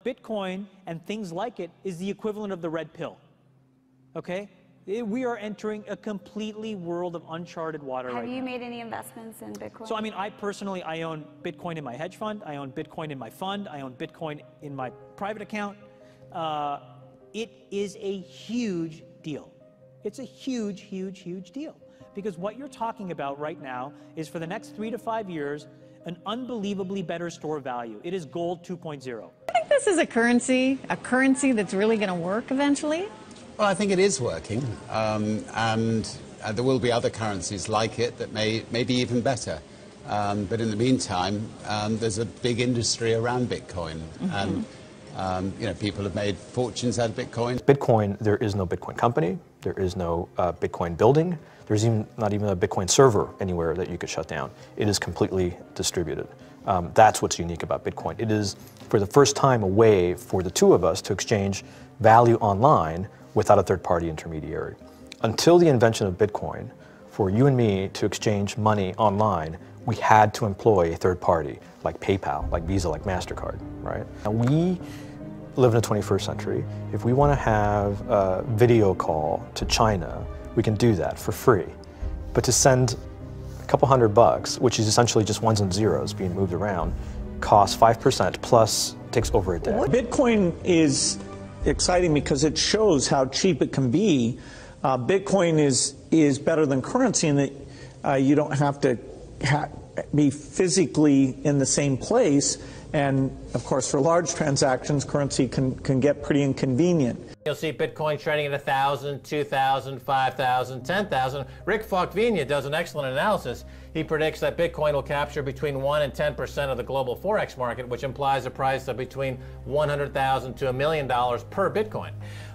Bitcoin and things like it is the equivalent of the red pill, okay? We are entering a completely world of uncharted water right now. Have you made any investments in Bitcoin? So, I mean, I personally, I own Bitcoin in my hedge fund. I own Bitcoin in my fund. I own Bitcoin in my private account. It is a huge deal. It's a huge, huge, huge deal. Because what you're talking about right now is for the next 3 to 5 years, an unbelievably better store value. It is gold 2.0. I think this is a currency that's really going to work eventually. Well, I think it is working, and there will be other currencies like it that may be even better. But in the meantime, there's a big industry around Bitcoin, and you know, people have made fortunes out of Bitcoin. Bitcoin, there is no Bitcoin company, there is no Bitcoin building, there's not even a Bitcoin server anywhere that you could shut down. It is completely distributed. That's what's unique about Bitcoin. It is, for the first time, a way for the two of us to exchange value online without a third-party intermediary. Until the invention of Bitcoin, for you and me to exchange money online, we had to employ a third party, like PayPal, like Visa, like MasterCard, right? And we live in the 21st century. If we want to have a video call to China, we can do that for free. But to send a couple $100, which is essentially just ones and zeros being moved around, costs 5% plus takes over a day. Bitcoin is exciting because it shows how cheap it can be. Bitcoin is better than currency in that you don't have to be physically in the same place. And of course, for large transactions, currency can get pretty inconvenient. You'll see Bitcoin trading at 1,000, 2,000, 5,000, 10,000. Rick Falkvinia does an excellent analysis. He predicts that Bitcoin will capture between 1 and 10% of the global Forex market, which implies a price of between $100,000 to $1 million per Bitcoin.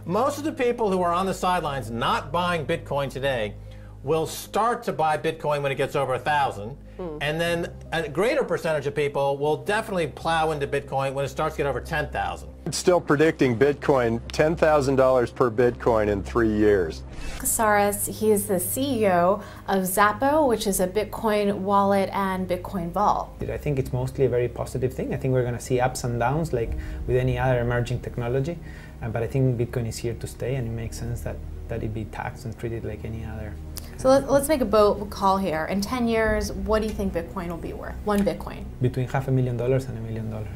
Most of the people who are on the sidelines not buying Bitcoin today will start to buy Bitcoin when it gets over 1,000. And then a greater percentage of people will definitely plow into Bitcoin when it starts to get over 10,000. It's still predicting Bitcoin, $10,000 per Bitcoin in 3 years. Casares, he is the CEO of Zappo, which is a Bitcoin wallet and Bitcoin vault. I think it's mostly a very positive thing. I think we're going to see ups and downs like with any other emerging technology. But I think Bitcoin is here to stay, and it makes sense that it be taxed and treated like any other. So let's make a bold call here. In 10 years, what do you think Bitcoin will be worth? One Bitcoin? Between $500,000 and $1 million.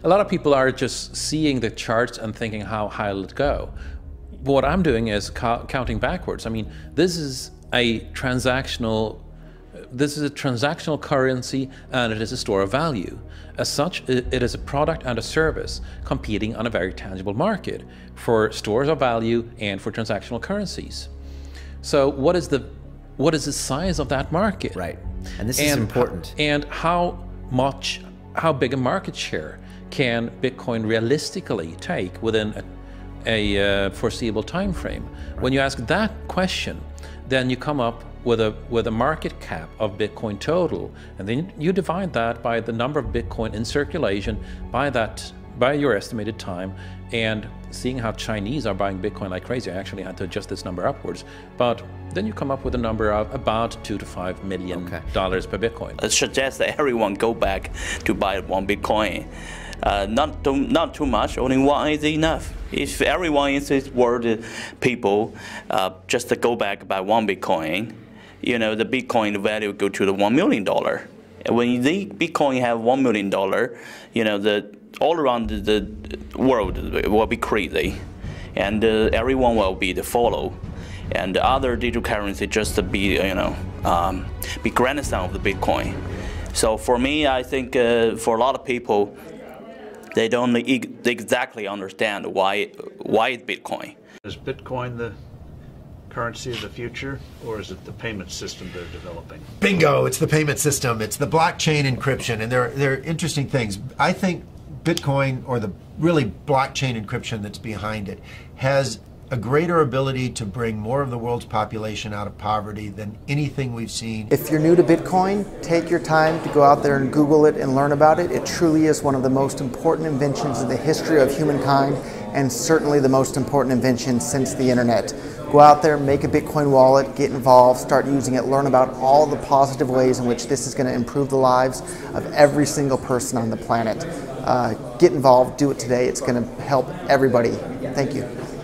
A lot of people are just seeing the charts and thinking, how high will it go? What I'm doing is counting backwards. I mean, this is a transactional currency, and it is a store of value. As such, it is a product and a service competing on a very tangible market for stores of value and for transactional currencies. So what is the size of that market? Right, and this is important. And how big a market share can Bitcoin realistically take within a foreseeable time frame? Right. When you ask that question, then you come up with a market cap of Bitcoin total, and then you divide that by the number of Bitcoin in circulation by your estimated time. And seeing how Chinese are buying Bitcoin like crazy, I actually had to adjust this number upwards. But then you come up with a number of about $2 to $5 million per Bitcoin. I suggest that everyone go back to buy one Bitcoin. Not too much, only one is enough. If everyone in this world, people, just to go back buy one Bitcoin, you know, the Bitcoin value go to the $1 million. And when the Bitcoin have $1 million, you know, all around the world will be crazy, and everyone will be the follow, and the other digital currency just to be, you know, be grandson of the Bitcoin. So for me, I think for a lot of people, they don't exactly understand why it's Bitcoin. Is Bitcoin the currency of the future, or is it the payment system they're developing? Bingo! It's the payment system. It's the blockchain encryption, and they're interesting things. I think Bitcoin, or the really blockchain encryption that's behind it, has a greater ability to bring more of the world's population out of poverty than anything we've seen. If you're new to Bitcoin, take your time to go out there and Google it and learn about it. It truly is one of the most important inventions in the history of humankind, and certainly the most important invention since the internet. Go out there, make a Bitcoin wallet, get involved, start using it, learn about all the positive ways in which this is going to improve the lives of every single person on the planet. get involved, do it today. It's going to help everybody. Thank you.